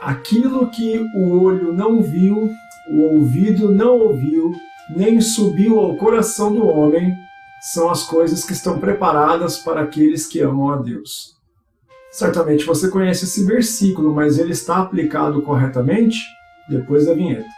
Aquilo que o olho não viu, o ouvido não ouviu, nem subiu ao coração do homem, são as coisas que estão preparadas para aqueles que amam a Deus. Certamente você conhece esse versículo, mas ele está aplicado corretamente depois da vinheta.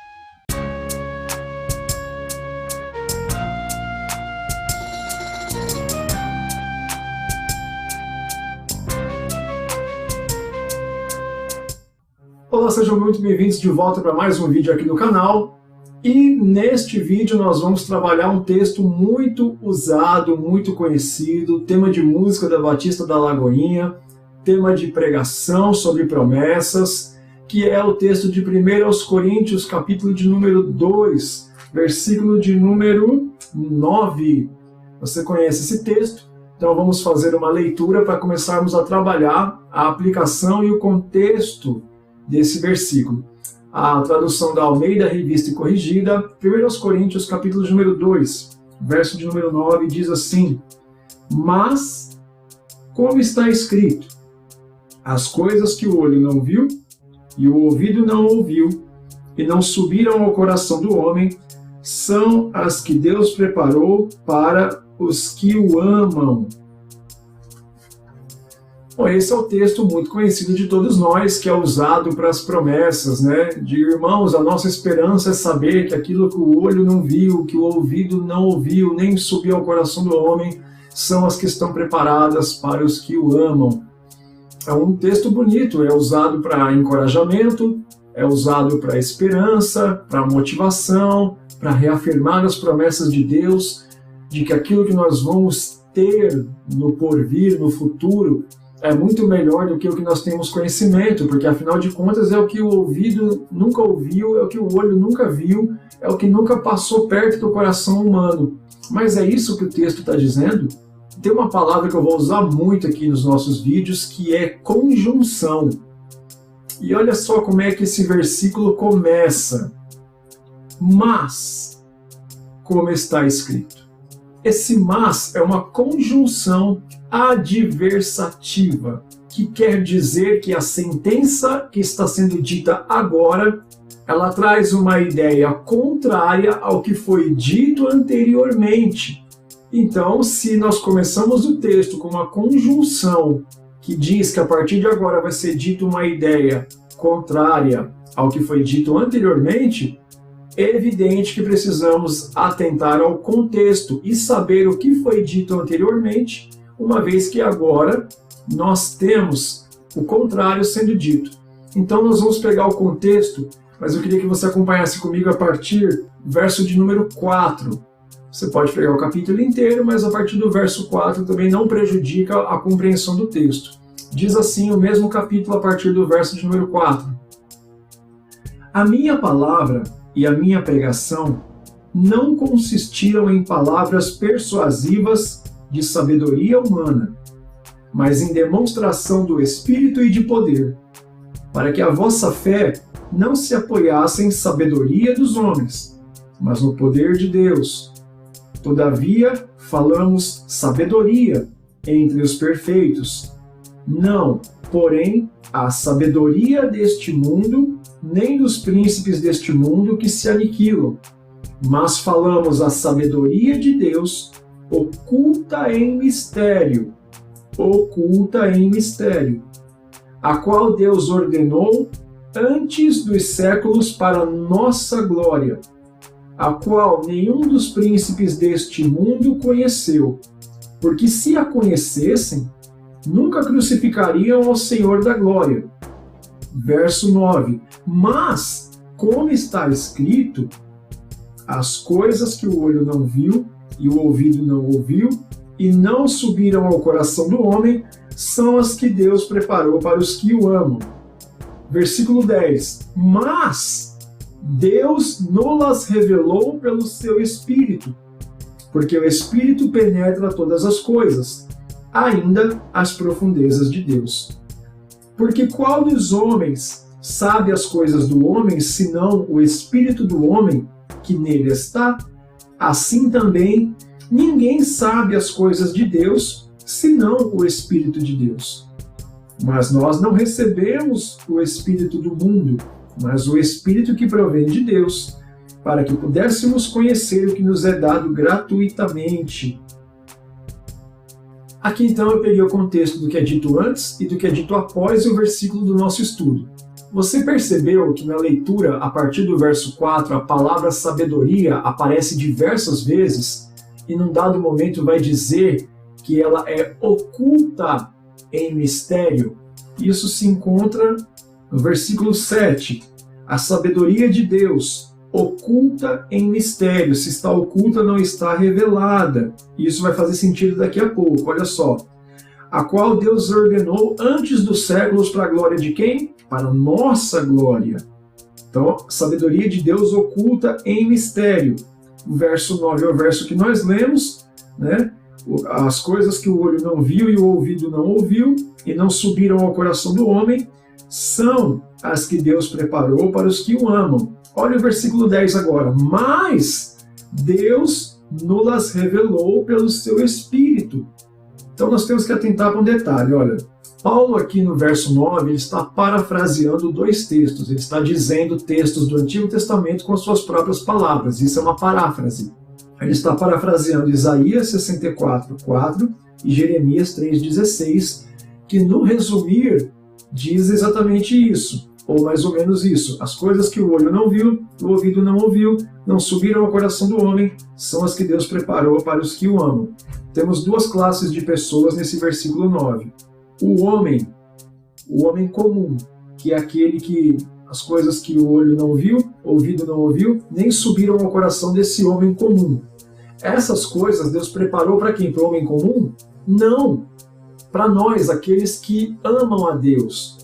Olá, sejam muito bem-vindos de volta para mais um vídeo aqui do canal. E neste vídeo nós vamos trabalhar um texto muito usado, muito conhecido, tema de música da Batista da Lagoinha, tema de pregação sobre promessas, que é o texto de 1 Coríntios, capítulo de número 2, versículo de número 9. Você conhece esse texto? Então vamos fazer uma leitura para começarmos a trabalhar a aplicação e o contexto desse versículo. A tradução da Almeida, Revista e Corrigida, 1 Coríntios, capítulo de número 2, verso de número 9, diz assim: Mas, como está escrito, as coisas que o olho não viu, e o ouvido não ouviu, e não subiram ao coração do homem, são as que Deus preparou para os que o amam. Bom, esse é o texto muito conhecido de todos nós, que é usado para as promessas, né? De irmãos, a nossa esperança é saber que aquilo que o olho não viu, que o ouvido não ouviu, nem subiu ao coração do homem, são as que estão preparadas para os que o amam. É um texto bonito, é usado para encorajamento, é usado para esperança, para motivação, para reafirmar as promessas de Deus, de que aquilo que nós vamos ter no porvir, no futuro, é muito melhor do que o que nós temos conhecimento, porque afinal de contas é o que o ouvido nunca ouviu, é o que o olho nunca viu, é o que nunca passou perto do coração humano. Mas é isso que o texto está dizendo? Tem uma palavra que eu vou usar muito aqui nos nossos vídeos, que é conjunção. E olha só como é que esse versículo começa. Mas, como está escrito. Esse mas é uma conjunção adversativa, que quer dizer que a sentença que está sendo dita agora, ela traz uma ideia contrária ao que foi dito anteriormente. Então, se nós começamos o texto com uma conjunção que diz que a partir de agora vai ser dita uma ideia contrária ao que foi dito anteriormente, é evidente que precisamos atentar ao contexto e saber o que foi dito anteriormente, uma vez que agora nós temos o contrário sendo dito. Então nós vamos pegar o contexto, mas eu queria que você acompanhasse comigo a partir do verso de número 4. Você pode pegar o capítulo inteiro, mas a partir do verso 4 também não prejudica a compreensão do texto. Diz assim o mesmo capítulo a partir do verso de número 4. A minha palavra e a minha pregação não consistiram em palavras persuasivas de sabedoria humana, mas em demonstração do Espírito e de poder, para que a vossa fé não se apoiasse em sabedoria dos homens, mas no poder de Deus. Todavia, falamos sabedoria entre os perfeitos, não, porém, a sabedoria deste mundo, nem dos príncipes deste mundo que se aniquilam, mas falamos a sabedoria de Deus, oculta em mistério, a qual Deus ordenou antes dos séculos para nossa glória, a qual nenhum dos príncipes deste mundo conheceu, porque se a conhecessem, nunca crucificariam ao Senhor da glória. Verso 9. Mas, como está escrito, as coisas que o olho não viu, e o ouvido não ouviu, e não subiram ao coração do homem, são as que Deus preparou para os que o amam. Versículo 10. Mas Deus nolas revelou pelo seu Espírito, porque o Espírito penetra todas as coisas, ainda as profundezas de Deus. Porque qual dos homens sabe as coisas do homem, senão o Espírito do homem que nele está? Assim também, ninguém sabe as coisas de Deus, senão o Espírito de Deus. Mas nós não recebemos o Espírito do mundo, mas o Espírito que provém de Deus, para que pudéssemos conhecer o que nos é dado gratuitamente. Aqui então eu peguei o contexto do que é dito antes e do que é dito após o versículo do nosso estudo. Você percebeu que na leitura, a partir do verso 4, a palavra sabedoria aparece diversas vezes e num dado momento vai dizer que ela é oculta em mistério? Isso se encontra no versículo 7. A sabedoria de Deus, oculta em mistério. Se está oculta, não está revelada. Isso vai fazer sentido daqui a pouco, olha só. A qual Deus ordenou antes dos séculos para a glória de quem? Para a nossa glória. Então, sabedoria de Deus oculta em mistério. O verso 9 é o verso que nós lemos, né? As coisas que o olho não viu e o ouvido não ouviu e não subiram ao coração do homem são as que Deus preparou para os que o amam. Olha o versículo 10 agora. Mas Deus nos revelou pelo seu Espírito. Então nós temos que atentar para um detalhe. Olha, Paulo aqui no verso 9 ele está parafraseando dois textos. Ele está dizendo textos do Antigo Testamento com suas próprias palavras. Isso é uma paráfrase. Ele está parafraseando Isaías 64:4 e Jeremias 3:16, que no resumir diz exatamente isso, ou mais ou menos isso. As coisas que o olho não viu, o ouvido não ouviu, não subiram ao coração do homem, são as que Deus preparou para os que o amam. Temos duas classes de pessoas nesse versículo 9. O homem comum, que é aquele que as coisas que o olho não viu, o ouvido não ouviu, nem subiram ao coração desse homem comum. Essas coisas Deus preparou para quem? Para o homem comum? Não! Para nós, aqueles que amam a Deus.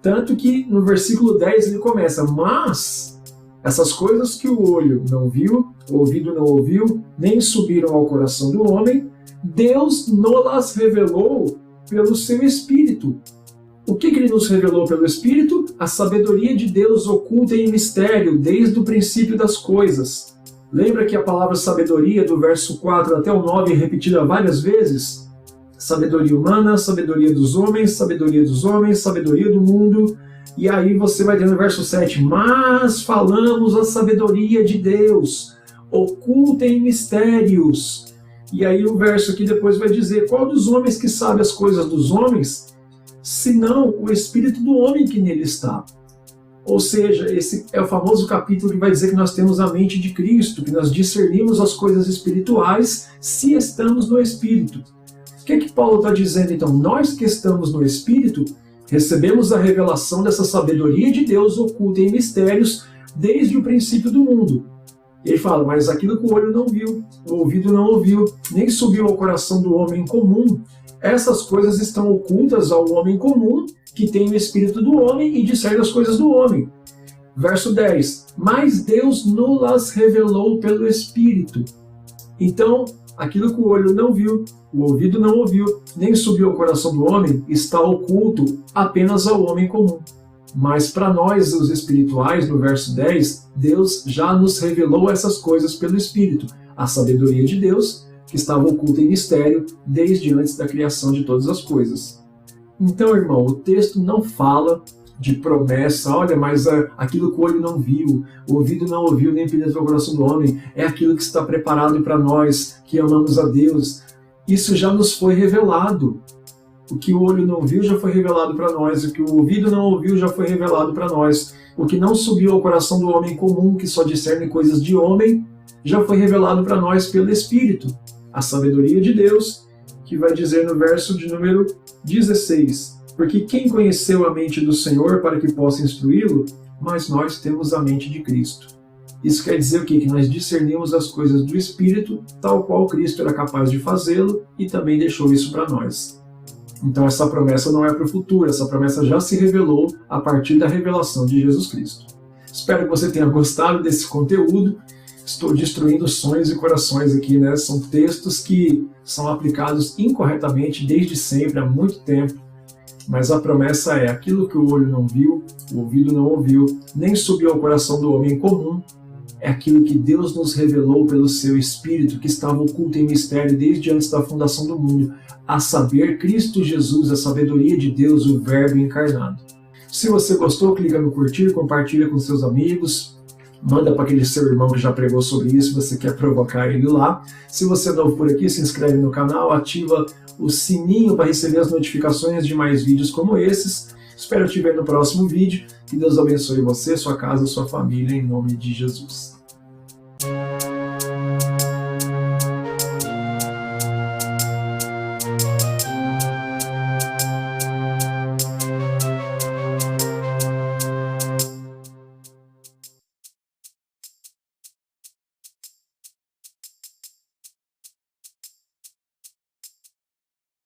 Tanto que no versículo 10 ele começa, mas essas coisas que o olho não viu, o ouvido não ouviu, nem subiram ao coração do homem, Deus nos revelou pelo seu Espírito. O que ele nos revelou pelo Espírito? A sabedoria de Deus oculta em mistério desde o princípio das coisas. Lembra que a palavra sabedoria do verso 4 até o 9 é repetida várias vezes? Sabedoria humana, sabedoria dos homens, sabedoria dos homens, sabedoria do mundo. E aí você vai ter no verso 7, mas falamos a sabedoria de Deus, oculta em mistérios. E aí o verso aqui depois vai dizer, qual dos homens que sabe as coisas dos homens, senão o espírito do homem que nele está? Ou seja, esse é o famoso capítulo que vai dizer que nós temos a mente de Cristo, que nós discernimos as coisas espirituais se estamos no Espírito. O que Paulo está dizendo então? Nós que estamos no Espírito, recebemos a revelação dessa sabedoria de Deus oculta em mistérios desde o princípio do mundo. Ele fala, mas aquilo que o olho não viu, o ouvido não ouviu, nem subiu ao coração do homem comum, essas coisas estão ocultas ao homem comum, que tem o espírito do homem e discerne as coisas do homem. Verso 10, mas Deus nos revelou pelo Espírito. Então, aquilo que o olho não viu, o ouvido não ouviu, nem subiu ao coração do homem, está oculto apenas ao homem comum. Mas para nós, os espirituais, no verso 10, Deus já nos revelou essas coisas pelo Espírito. A sabedoria de Deus, que estava oculta em mistério desde antes da criação de todas as coisas. Então, irmão, o texto não fala de promessa, olha, mas aquilo que o olho não viu, o ouvido não ouviu, nem penetrou o coração do homem, é aquilo que está preparado para nós, que amamos a Deus. Isso já nos foi revelado. O que o olho não viu já foi revelado para nós, o que o ouvido não ouviu já foi revelado para nós. O que não subiu ao coração do homem comum, que só discerne coisas de homem, já foi revelado para nós pelo Espírito. A sabedoria de Deus, que vai dizer no verso de número 16, porque quem conheceu a mente do Senhor para que possa instruí-lo, mas nós temos a mente de Cristo. Isso quer dizer o quê? Que nós discernimos as coisas do Espírito, tal qual Cristo era capaz de fazê-lo, e também deixou isso para nós. Então essa promessa não é para o futuro, essa promessa já se revelou a partir da revelação de Jesus Cristo. Espero que você tenha gostado desse conteúdo. Estou destruindo sonhos e corações aqui, né? São textos que são aplicados incorretamente desde sempre, há muito tempo. Mas a promessa é aquilo que o olho não viu, o ouvido não ouviu, nem subiu ao coração do homem comum. é aquilo que Deus nos revelou pelo seu Espírito, que estava oculto em mistério desde antes da fundação do mundo, a saber, Cristo Jesus, a sabedoria de Deus, o Verbo encarnado. Se você gostou, clica no curtir, compartilha com seus amigos, manda para aquele seu irmão que já pregou sobre isso, se você quer provocar ele lá. Se você é novo por aqui, se inscreve no canal, ativa o sininho para receber as notificações de mais vídeos como esses. Espero te ver no próximo vídeo. Que Deus abençoe você, sua casa, sua família, em nome de Jesus.